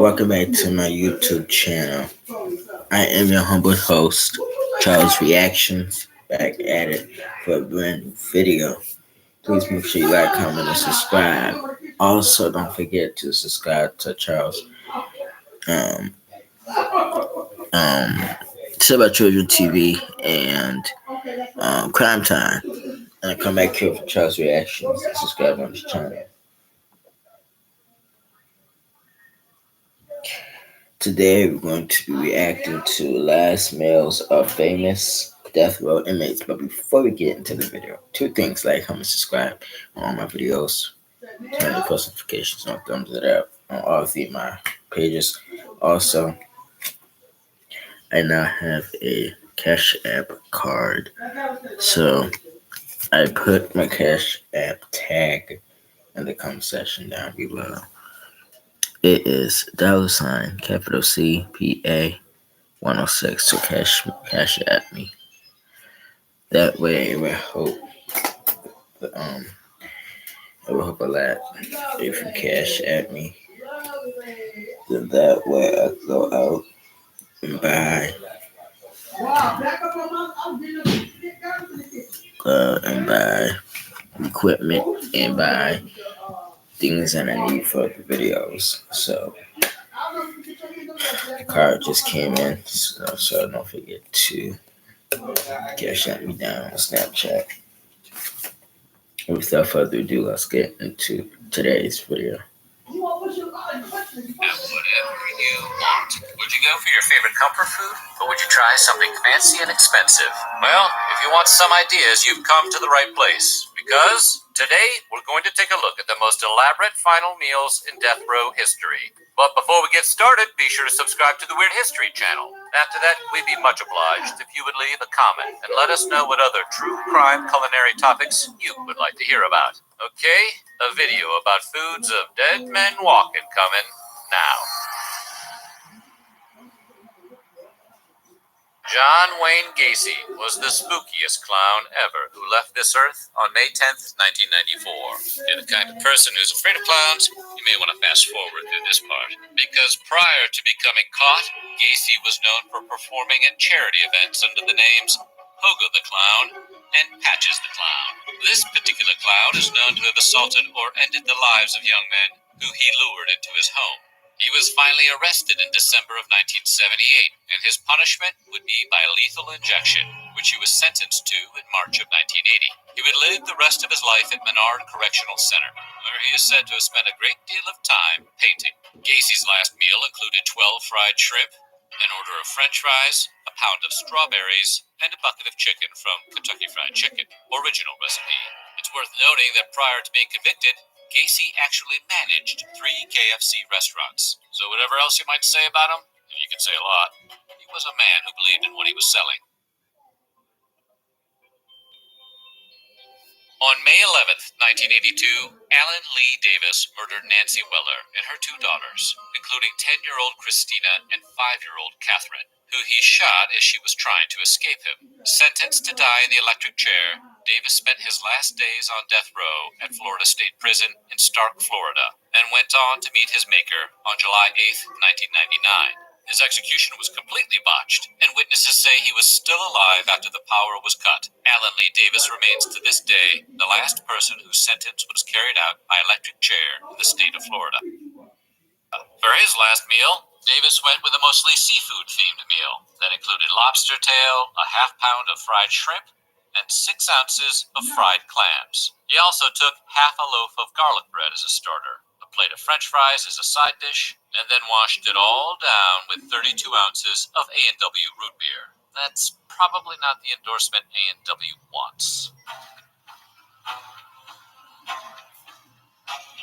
Welcome back to my YouTube channel. I am your humble host, Charles Reactions, back at it for a brand new video. Please make sure you like, comment, and subscribe. Also, don't forget to subscribe to Charles um, um, About Children TV and Crime Time. And I come back here for Charles Reactions. Subscribe on this channel. Today we're going to be reacting to last meals of famous death row inmates. But before we get into the video, two things: like, comment, subscribe on all my videos, turn the post notifications on, thumbs it up on all three of my pages. Also, I now have a Cash App card, so I put my Cash App tag in the comment section down below. It is $ capital CPA 106 to cash at me. That way, it will help. It will help a lot if you cash at me. Then that way, I go out and buy equipment and buy things that I need for the videos. So the card just came in, so don't forget to cash at me down on Snapchat. Without further ado, let's get into today's video. Whatever you want. Would you go for your favorite comfort food, or would you try something fancy and expensive? Well, if you want some ideas, you've come to the right place, because today we're going to take a look at the most elaborate final meals in death row history. But before we get started, be sure to subscribe to the Weird History channel. After that, we'd be much obliged if you would leave a comment and let us know what other true crime culinary topics you would like to hear about. Okay, a video about foods of dead men walking coming now. John Wayne Gacy was the spookiest clown ever who left this earth on May 10th, 1994. If you're the kind of person who's afraid of clowns, you may want to fast forward through this part. Because prior to becoming caught, Gacy was known for performing at charity events under the names Pogo the Clown and Patches the Clown. This particular clown is known to have assaulted or ended the lives of young men who he lured into his home. He was finally arrested in December of 1978, and his punishment would be by lethal injection, which he was sentenced to in March of 1980. He would live the rest of his life at Menard Correctional Center, where he is said to have spent a great deal of time painting. Gacy's last meal included 12 fried shrimp, an order of French fries, a pound of strawberries, and a bucket of chicken from Kentucky Fried Chicken, original recipe. It's worth noting that prior to being convicted, Gacy actually managed 3 KFC restaurants. So whatever else you might say about him, and you can say a lot, he was a man who believed in what he was selling. On May 11th, 1982, Alan Lee Davis murdered Nancy Weller and her 2 daughters, including 10-year-old Christina and 5-year-old Catherine, who he shot as she was trying to escape him. Sentenced to die in the electric chair, Davis spent his last days on death row at Florida State Prison in Stark, Florida, and went on to meet his maker on July 8th, 1999. His execution was completely botched, and witnesses say he was still alive after the power was cut. Alan Lee Davis remains to this day the last person whose sentence was carried out by electric chair in the state of Florida. For his last meal, Davis went with a mostly seafood-themed meal that included lobster tail, a half-pound of fried shrimp, and 6 ounces of fried clams. He also took half a loaf of garlic bread as a starter, a plate of French fries as a side dish, and then washed it all down with 32 ounces of A&W root beer. That's probably not the endorsement A&W wants.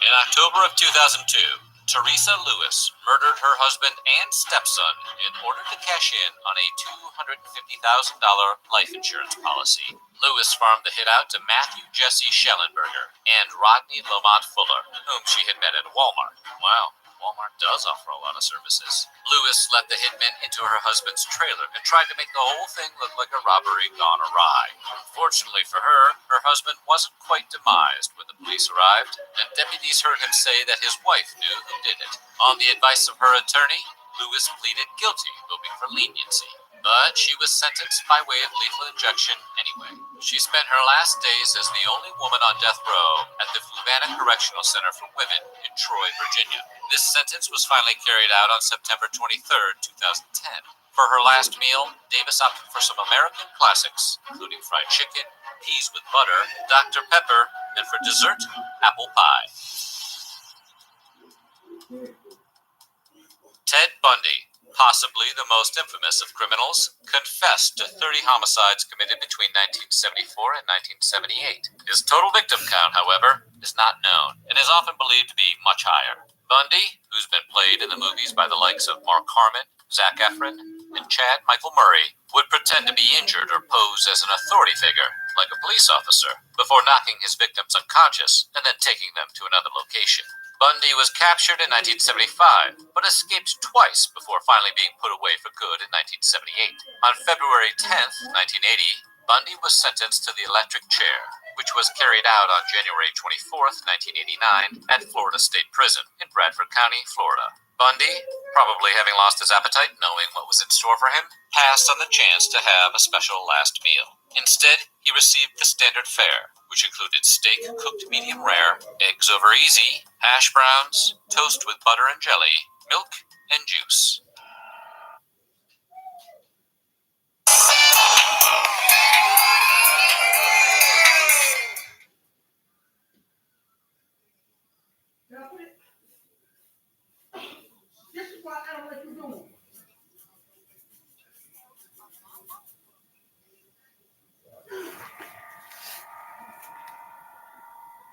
In October of 2002, Teresa Lewis murdered her husband and stepson in order to cash in on a $250,000 life insurance policy. Lewis farmed the hit out to Matthew Jesse Schellenberger and Rodney Lamont Fuller, whom she had met at Walmart. Wow. Walmart does offer a lot of services. Lewis let the hitmen into her husband's trailer and tried to make the whole thing look like a robbery gone awry. Unfortunately for her, her husband wasn't quite demised when the police arrived, and deputies heard him say that his wife knew who did it. On the advice of her attorney, Lewis pleaded guilty, hoping for leniency. But she was sentenced by way of lethal injection anyway. She spent her last days as the only woman on death row at the Fluvanna Correctional Center for Women in Troy, Virginia. This sentence was finally carried out on September 23, 2010. For her last meal, Davis opted for some American classics, including fried chicken, peas with butter, Dr. Pepper, and for dessert, apple pie. Ted Bundy, possibly the most infamous of criminals, confessed to 30 homicides committed between 1974 and 1978. His total victim count, however, is not known and is often believed to be much higher. Bundy, who's been played in the movies by the likes of Mark Harmon, Zac Efron, and Chad Michael Murray, would pretend to be injured or pose as an authority figure, like a police officer, before knocking his victims unconscious and then taking them to another location. Bundy was captured in 1975, but escaped twice before finally being put away for good in 1978. On February 10, 1980, Bundy was sentenced to the electric chair, which was carried out on January 24, 1989, at Florida State Prison in Bradford County, Florida. Bundy, probably having lost his appetite knowing what was in store for him, passed on the chance to have a special last meal. Instead, he received the standard fare, which included steak cooked medium rare, eggs over easy, hash browns, toast with butter and jelly, milk, and juice.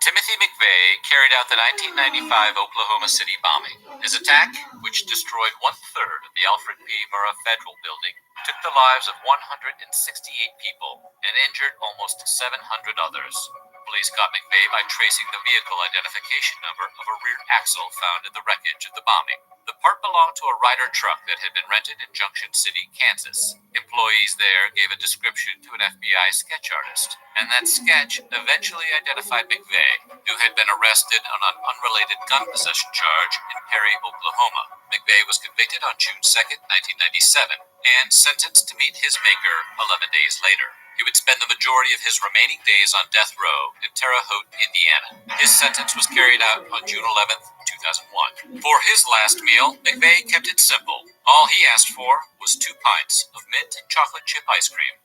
Timothy McVeigh carried out the 1995 Oklahoma City bombing. His attack, which destroyed 1/3 of the Alfred P. Murrah Federal Building, took the lives of 168 people and injured almost 700 others. Police caught McVeigh by tracing the vehicle identification number of a rear axle found in the wreckage of the bombing. The part belonged to a Ryder truck that had been rented in Junction City, Kansas. Employees there gave a description to an FBI sketch artist, and that sketch eventually identified McVeigh, who had been arrested on an unrelated gun possession charge in Perry, Oklahoma. McVeigh was convicted on June 2, 1997, and sentenced to meet his maker 11 days later. He would spend the majority of his remaining days on death row in Terre Haute, Indiana. His sentence was carried out on June 11, 2001. For his last meal, McVeigh kept it simple. All he asked for was 2 pints of mint and chocolate chip ice cream.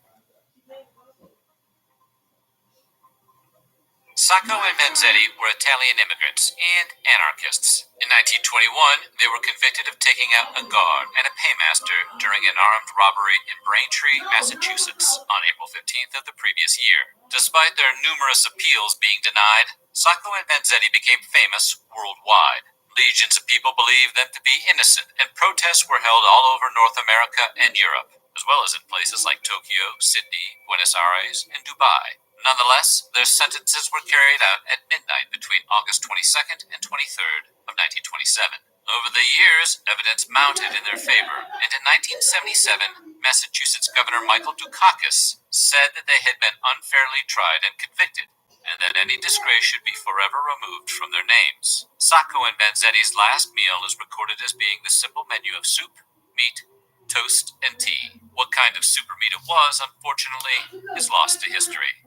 Sacco and Vanzetti were Italian immigrants and anarchists. In 1921, they were convicted of taking out a guard and a paymaster during an armed robbery in Braintree, Massachusetts, on April 15th of the previous year. Despite their numerous appeals being denied, Sacco and Vanzetti became famous worldwide. Legions of people believed them to be innocent, and protests were held all over North America and Europe, as well as in places like Tokyo, Sydney, Buenos Aires, and Dubai. Nonetheless, their sentences were carried out at midnight between August 22nd and 23rd of 1927. Over the years, evidence mounted in their favor, and in 1977, Massachusetts Governor Michael Dukakis said that they had been unfairly tried and convicted, and that any disgrace should be forever removed from their names. Sacco and Vanzetti's last meal is recorded as being the simple menu of soup, meat, toast, and tea. What kind of super meat it was, unfortunately, is lost to history.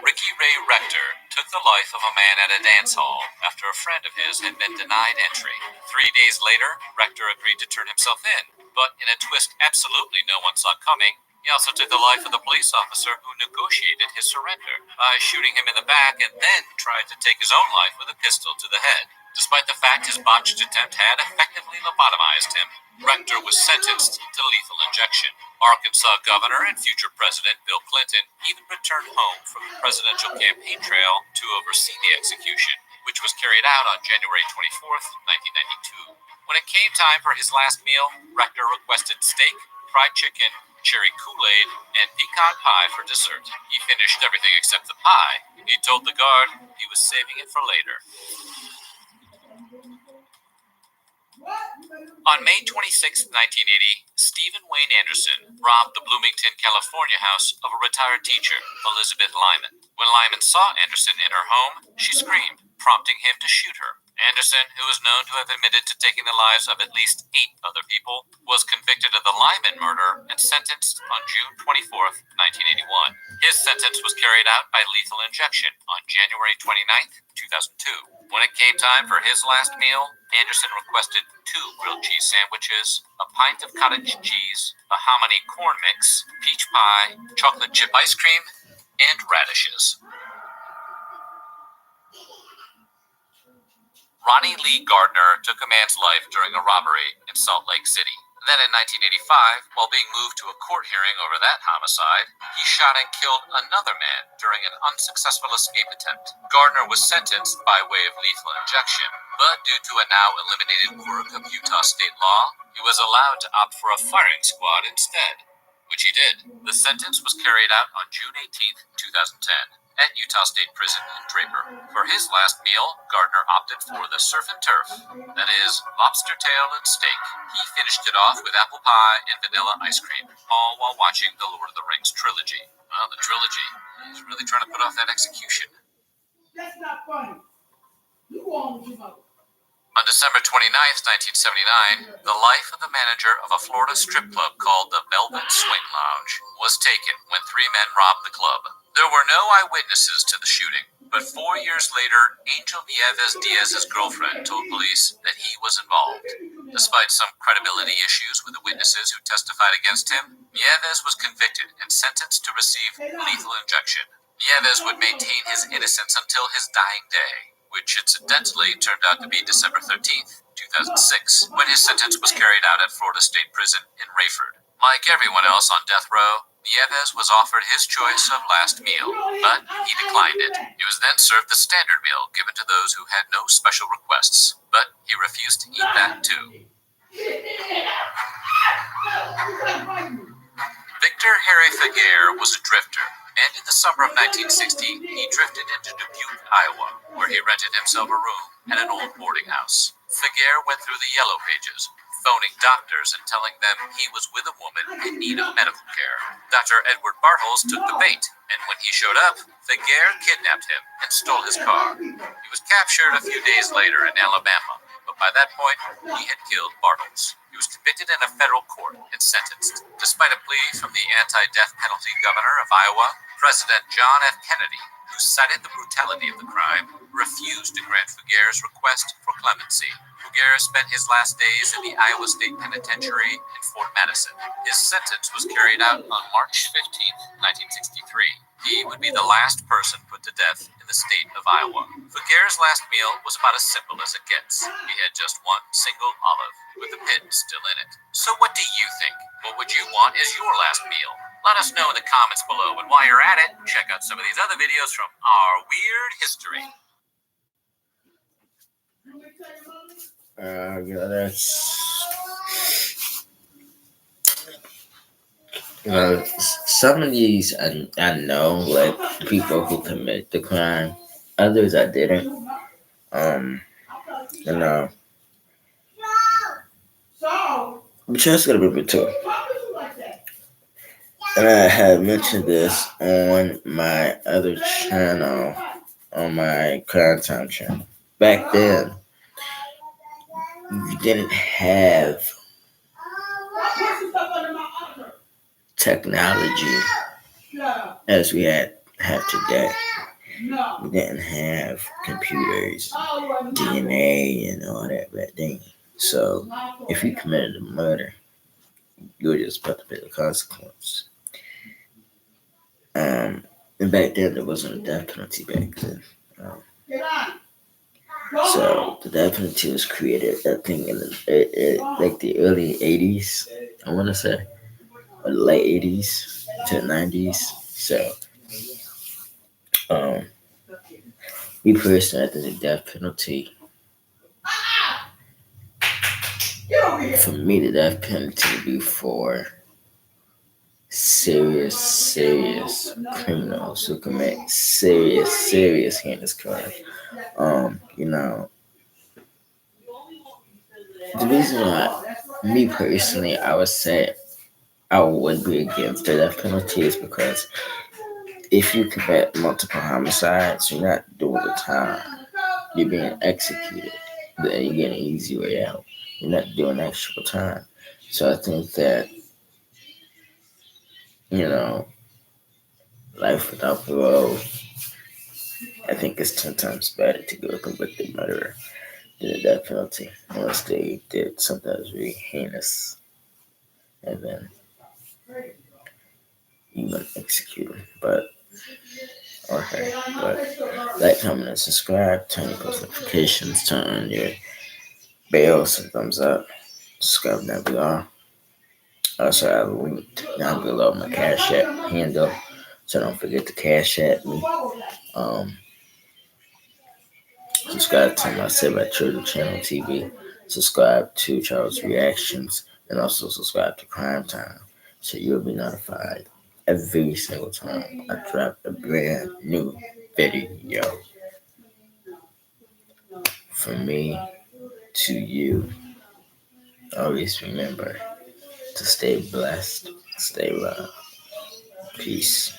Ricky Ray Rector took the life of a man at a dance hall after a friend of his had been denied entry. 3 days later, Rector agreed to turn himself in, but in a twist absolutely no one saw coming, he also took the life of the police officer who negotiated his surrender by shooting him in the back and then tried to take his own life with a pistol to the head. Despite the fact his botched attempt had effectively lobotomized him, Rector was sentenced to lethal injection. Arkansas Governor and future President Bill Clinton even returned home from the presidential campaign trail to oversee the execution, which was carried out on January 24, 1992. When it came time for his last meal, Rector requested steak, fried chicken, cherry Kool-Aid, and pecan pie for dessert. He finished everything except the pie. He told the guard he was saving it for later. On May 26, 1980, Stephen Wayne Anderson robbed the Bloomington, California house of a retired teacher, Elizabeth Lyman. When Lyman saw Anderson in her home, she screamed, prompting him to shoot her. Anderson, who was known to have admitted to taking the lives of at least 8 other people, was convicted of the Lyman murder and sentenced on June 24, 1981. His sentence was carried out by lethal injection on January 29, 2002. When it came time for his last meal, Anderson requested 2 grilled cheese sandwiches, a pint of cottage cheese, a hominy corn mix, peach pie, chocolate chip ice cream, and radishes. Ronnie Lee Gardner took a man's life during a robbery in Salt Lake City. Then in 1985, while being moved to a court hearing over that homicide, he shot and killed another man during an unsuccessful escape attempt. Gardner was sentenced by way of lethal injection, but due to a now eliminated quirk of Utah state law, he was allowed to opt for a firing squad instead, which he did. The sentence was carried out on June 18, 2010. At Utah State Prison in Draper. For his last meal, Gardner opted for the surf and turf, that is, lobster tail and steak. He finished it off with apple pie and vanilla ice cream, all while watching the Lord of the Rings trilogy. Well, the trilogy. He's really trying to put off that execution. That's not funny. You go on with your mother. On December 29, 1979, the life of the manager of a Florida strip club called the Velvet Swing Lounge was taken when 3 men robbed the club. There were no eyewitnesses to the shooting, but 4 years later, Angel Nieves Diaz's girlfriend told police that he was involved. Despite some credibility issues with the witnesses who testified against him, Nieves was convicted and sentenced to receive lethal injection. Nieves would maintain his innocence until his dying day, which incidentally turned out to be December 13th, 2006, when his sentence was carried out at Florida State Prison in Rayford. Like everyone else on death row, Nieves was offered his choice of last meal, but he declined it. He was then served the standard meal given to those who had no special requests, but he refused to eat that too. Victor Harry Faguer was a drifter, and in the summer of 1960, he drifted into Dubuque, Iowa, where he rented himself a room at an old boarding house. Faguer went through the yellow pages, phoning doctors and telling them he was with a woman in need of medical care. Dr. Edward Bartels took the bait, and when he showed up, Faguer kidnapped him and stole his car. He was captured a few days later in Alabama, but by that point, he had killed Bartels. He was convicted in a federal court and sentenced. Despite a plea from the anti-death penalty governor of Iowa, President John F. Kennedy, who cited the brutality of the crime, refused to grant Faguer's request for clemency. Faguer spent his last days in the Iowa State Penitentiary in Fort Madison. His sentence was carried out on March 15, 1963. He would be the last person put to death in the state of Iowa. Faguer's last meal was about as simple as it gets. He had just one single olive, with the pit still in it. So what do you think? What would you want as your last meal? Let us know in the comments below, and while you're at it, check out some of these other videos from our weird history. Some of these I know, like people who commit the crime. Others I didn't. You know. But you also gotta remember too. And I had mentioned this on my other channel, on my crime time channel. Back then, you didn't have technology as we have today. We didn't have computers, DNA, and all that bad thing. So, if you committed a murder, you were just about to pay the consequence. And back then, there wasn't a death penalty back then. So the death penalty was created, I think, in like the early '80s. I want to say, or the late '80s to the '90s. So, me personally, I think the death penalty. For me, the death penalty would be for serious criminals who commit serious heinous crimes. You know, the reason why, me personally, I would say I would be against the death penalty is because if you commit multiple homicides, you're not doing the time. You're being executed. Then you get an easy way out. You're not doing actual time. So I think that, you know, life without parole, I think it's 10 times better to go a convicted murderer than a death penalty unless they did something that was really heinous and then you gonna execute them. But okay, but like, comment, and subscribe. Turn your post notifications. Turn on your bells and thumbs up. Subscribe down below. Also, I have a link down below my Cash App handle, so don't forget to Cash App me. Um, Subscribe to my Save by Children channel TV. Subscribe to Charles Reactions, and also subscribe to Crime Time, so you'll be notified every single time I drop a brand new video. From me to you, always remember to stay blessed, stay loved. Peace.